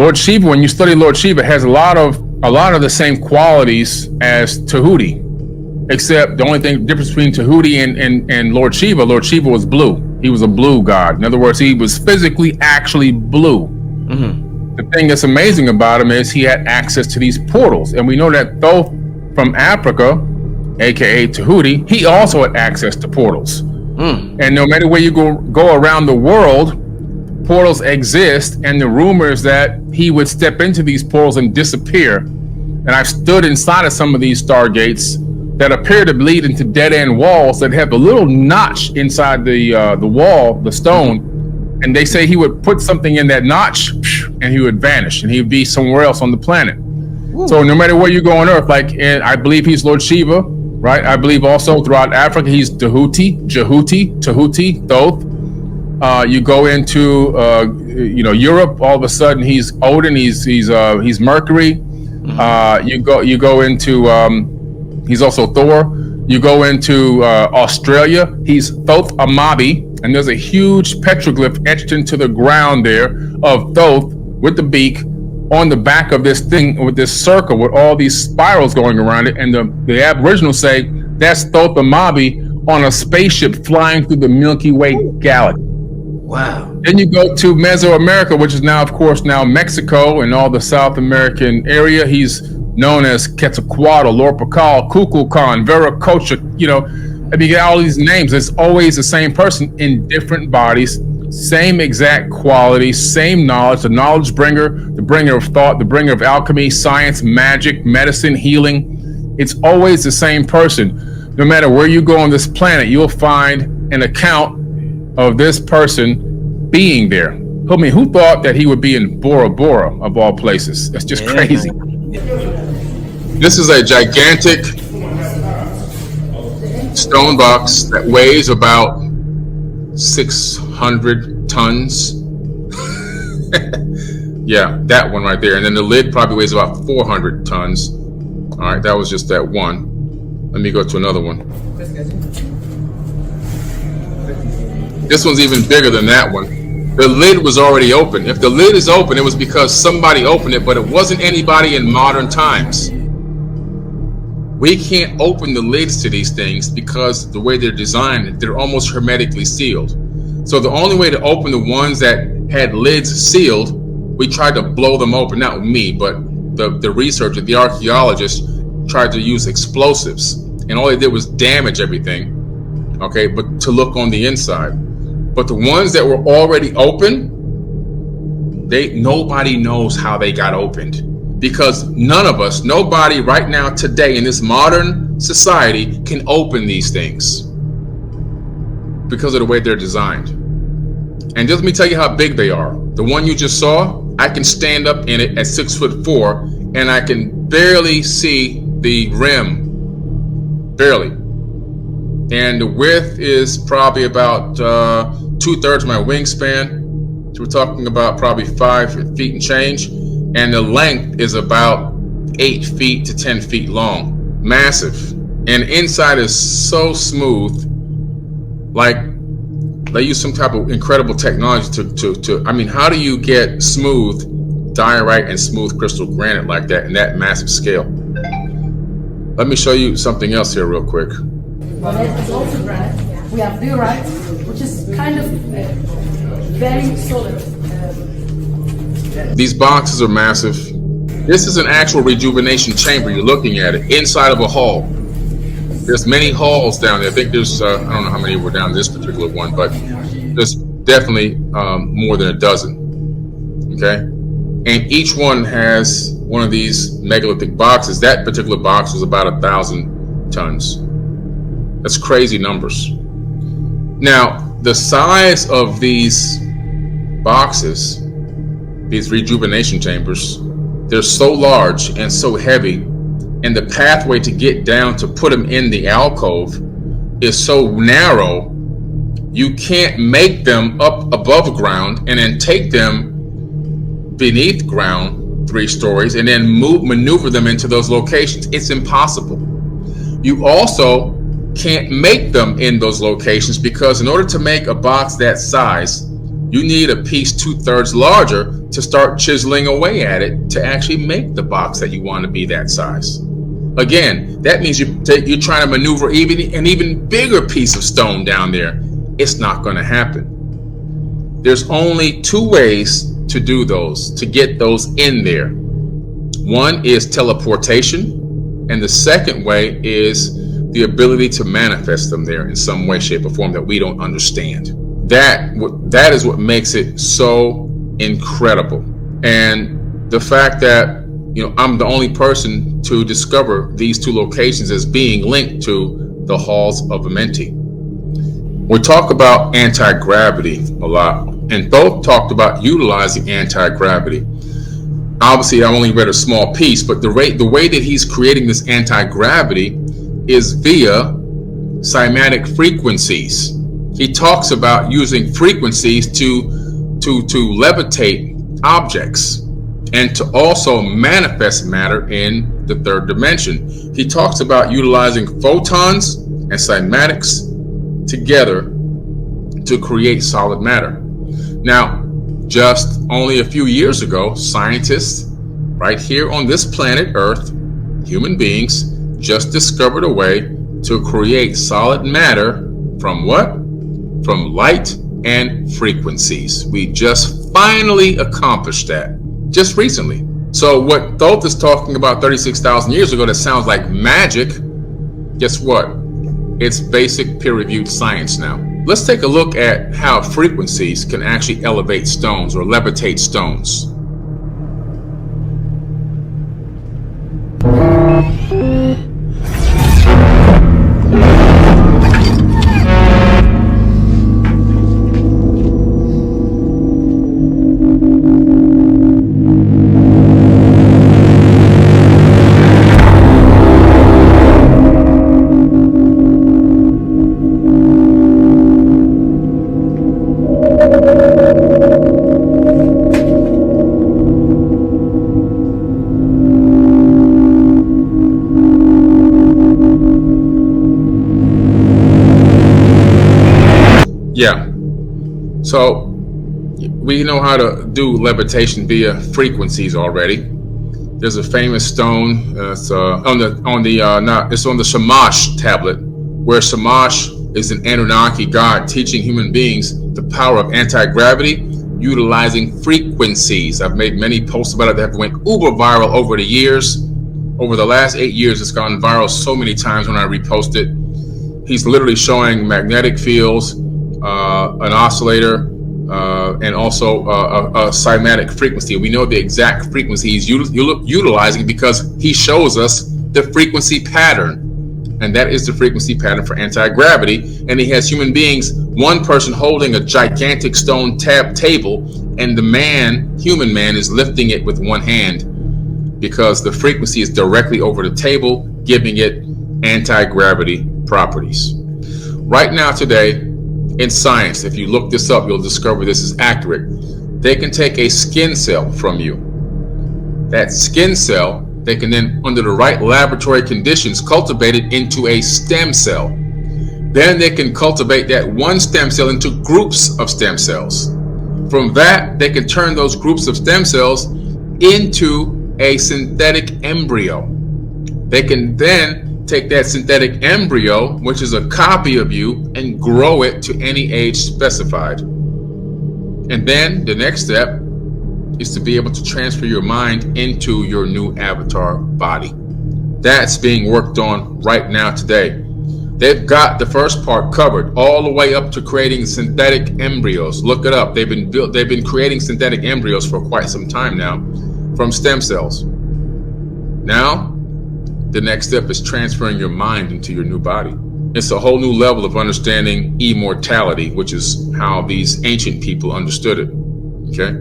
Lord Shiva, when you study Lord Shiva, has a lot of the same qualities as Tahuti, except the only difference between Tahuti and Lord Shiva was blue. He was a blue god. In other words, he was physically actually blue. Mm-hmm. The thing that's amazing about him is he had access to these portals, and we know that Thoth from Africa, aka Tahuti, he also had access to portals. And no matter where you go around the world, portals exist, and the rumor is that he would step into these portals and disappear. And I've stood inside of some of these stargates that appear to lead into dead-end walls that have a little notch inside the wall, the stone, and they say he would put something in that notch and he would vanish and he would be somewhere else on the planet. Ooh. So no matter where you go on Earth, I believe he's Lord Shiva, right? I believe also throughout Africa he's Tahuti, Thoth. You go into Europe, all of a sudden he's Odin, he's Mercury. Mm-hmm. You go into he's also Thor. You go into Australia, he's Thoth Amabi, and there's a huge petroglyph etched into the ground there of Thoth with the beak on the back of this thing with this circle with all these spirals going around it, and the Aboriginals say that's Thoth Amabi on a spaceship flying through the Milky Way galaxy. Wow. Then you go to Mesoamerica, which is now, of course, now Mexico and all the South American area. He's known as Quetzalcoatl, Lord Pakal, Kukulkan, Viracocha, you get all these names. It's always the same person in different bodies, same exact quality, same knowledge, the knowledge bringer, the bringer of thought, the bringer of alchemy, science, magic, medicine, healing. It's always the same person. No matter where you go on this planet, you'll find an account of this person being there. I mean, who thought that he would be in Bora Bora, of all places? That's just crazy. This is a gigantic stone box that weighs about 600 tons. Yeah, that one right there. And then the lid probably weighs about 400 tons. All right, that was just that one. Let me go to another one. This one's even bigger than that one. The lid was already open. If the lid is open, it was because somebody opened it, but it wasn't anybody in modern times. We can't open the lids to these things because the way they're designed, they're almost hermetically sealed. So the only way to open the ones that had lids sealed, we tried to blow them open. Not me, but the researcher, the archaeologist, tried to use explosives, and all they did was damage everything. Okay, but to look on the inside. But the ones that were already open, nobody knows how they got opened, because nobody right now today in this modern society can open these things because of the way they're designed. And just let me tell you how big they are. The one you just saw, I can stand up in it at 6'4", and I can barely see the rim, barely. And the width is probably about 2/3 my wingspan. So we're talking about probably 5 feet and change. And the length is about 8 feet to 10 feet long. Massive. And inside is so smooth. Like they use some type of incredible technology to I mean, how do you get smooth diorite and smooth crystal granite like that in that massive scale? Let me show you something else here real quick. It's also granite. We have diorite, which is kind of very solid. These boxes are massive. This is an actual rejuvenation chamber. You're looking at it inside of a hall. There's many halls down there. I think there's, I don't know how many were down this particular one, but there's definitely more than a dozen. Okay? And each one has one of these megalithic boxes. That particular box was about 1,000 tons. That's crazy numbers. Now, the size of these boxes, these rejuvenation chambers, they're so large and so heavy, and the pathway to get down to put them in the alcove is so narrow, you can't make them up above ground and then take them beneath ground 3 stories and then maneuver them into those locations. It's impossible. You also can't make them in those locations because in order to make a box that size, you need a piece 2/3 larger to start chiseling away at it to actually make the box that you want to be that size. Again, that means you're trying to maneuver an even bigger piece of stone down there. It's not going to happen. There's only two ways to do those, to get those in there. One is teleportation, and the second way is the ability to manifest them there in some way, shape, or form that we don't understand. That is what makes it so incredible. And the fact that I'm the only person to discover these two locations as being linked to the halls of Amenti. We talk about anti-gravity a lot, and Thoth talked about utilizing anti-gravity. Obviously, I only read a small piece, but the way that he's creating this anti-gravity is via cymatic frequencies. He talks about using frequencies to levitate objects and to also manifest matter in the third dimension. He talks about utilizing photons and cymatics together to create solid matter. Now, just only a few years ago, scientists right here on this planet Earth, human beings, just discovered a way to create solid matter from what? From light and frequencies. We just finally accomplished that just recently. So what Thoth is talking about 36,000 years ago that sounds like magic, guess what? It's basic peer-reviewed science now. Let's take a look at how frequencies can actually elevate stones or levitate stones. Yeah, so we know how to do levitation via frequencies already. There's a famous stone. It's on the Shamash tablet, where Shamash is an Anunnaki god teaching human beings the power of anti-gravity utilizing frequencies. I've made many posts about it that have went uber viral over the years. Over the last 8 years, it's gone viral so many times when I repost it. He's literally showing magnetic fields, an oscillator, and also a cymatic frequency. We know the exact frequency he's utilizing because he shows us the frequency pattern. And that is the frequency pattern for anti-gravity. And he has human beings, one person holding a gigantic stone table, and the human man is lifting it with one hand because the frequency is directly over the table, giving it anti-gravity properties. Right now today, in science, if you look this up, you'll discover this is accurate. They can take a skin cell from you. That skin cell, they can then, under the right laboratory conditions, cultivate it into a stem cell. Then they can cultivate that one stem cell into groups of stem cells. From that, they can turn those groups of stem cells into a synthetic embryo. They can then take that synthetic embryo, which is a copy of you, and grow it to any age specified. And then the next step is to be able to transfer your mind into your new avatar body. That's being worked on right now today. They've got the first part covered, all the way up to creating synthetic embryos. Look it up. They've been creating synthetic embryos for quite some time now from stem cells. Now, the next step is transferring your mind into your new body. It's a whole new level of understanding immortality, which is how these ancient people understood it. Okay?